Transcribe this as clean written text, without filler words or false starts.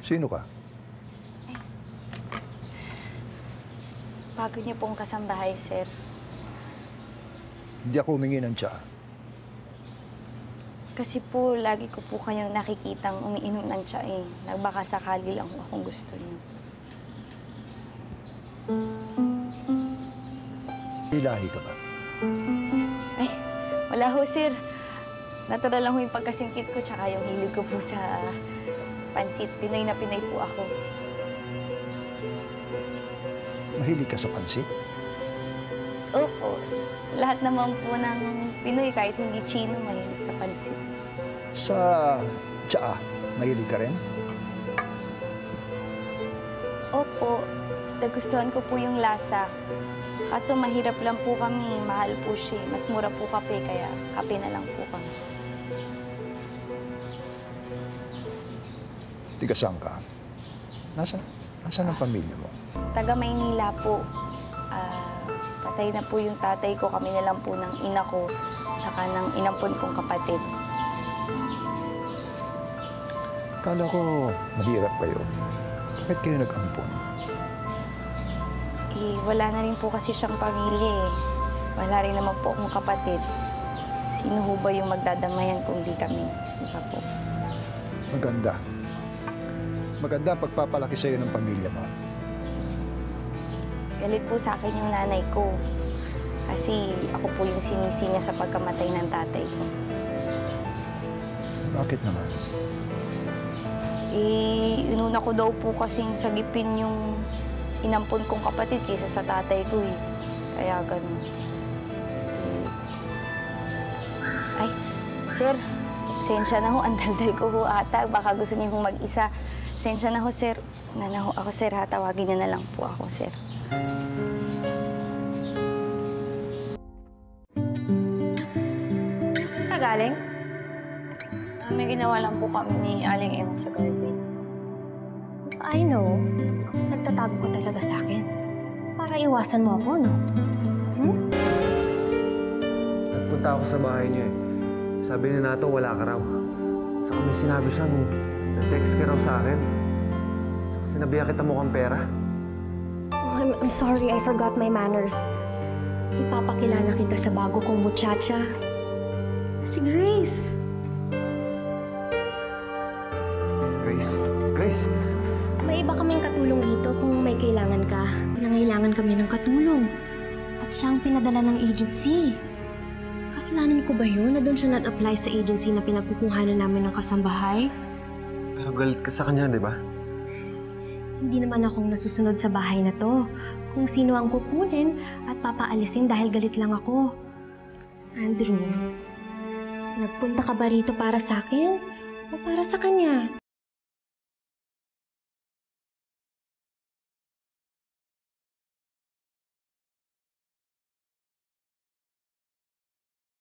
Sino ka? Bago niyo pong kasambahay, sir. Hindi ako humingi ng tsaa. Kasi po, lagi ko po kayong nakikitang umiinom ng tsaa eh. Nagbaka sakali lang akong gusto niyo. Ilahi ka ba? Ay, wala ho, sir. Natural lang ho yung pagkasingkit ko, tsaka yung hilig ko po sa pansit. Pinay na Pinay po ako. Mahilig ka sa pansit? Opo. Lahat naman po ng Pinoy, kahit hindi Chino, mahilig sa pansit. Sa tsaa, mahilig ka rin? Opo. Nagustuhan ko po yung lasa. Kaso mahirap lang po kami. Mahal po siya. Mas mura po kape, kaya kape na lang po kami. Tiga saan ka? Nasaan ang pamilya mo? Taga Maynila po. Patay na po yung tatay ko. Kami na lang po ng ina ko, tsaka ng inampon kong kapatid. Kala ko mahirap kayo. Bakit kayo nag-ampon? Eh, wala na rin po kasi siyang pamilya eh. Wala rin naman po akong kapatid. Sino ho ba yung magdadamayan kung di kami? Di ba po? Maganda. Maganda pagpapalaki sa'yo ng pamilya mo. Galit po sa akin yung nanay ko. Kasi ako po yung sinisi niya sa pagkamatay ng tatay ko. Bakit naman? Eh, inuna ko daw po kasing sagipin yung inampon kong kapatid kaysa sa tatay ko eh. Kaya ganun. Ay, sir. Sensya na ho. Ang daldal ko ho ata. Baka gusto niyo hong mag-isa. Sensya na ho, sir. Nanaho ako, sir, ha? Tawagin niyo na lang po ako, sir. Saan ka galing? May ginawa lang po kami ni Aling Emma sa garden. If I know, nagtatago ka talaga sa akin. Para iwasan mo ako, no? Nagpunta ako sa bahay niya eh. Sabi ni Nato, wala ka raw. Saka may sinabi siya, nag-text ka raw sa akin. Saka sinabihan kita mukhang pera. Oh, I'm sorry, I forgot my manners. Ipapakilala kita sa bago kong muchacha. Si Grace. Grace? May iba kaming katulong dito kung may kailangan ka. Nangailangan kami ng katulong. At siyang pinadala ng agency. Kasalanan ko ba yun na doon siya nag-apply sa agency na pinagkukuhanan namin ng kasambahay? Pero galit ka sa kanya, di ba? Hindi naman akong nasusunod sa bahay na to. Kung sino ang kukunin at papaalisin dahil galit lang ako. Andrew, nagpunta ka ba rito para sa akin o para sa kanya?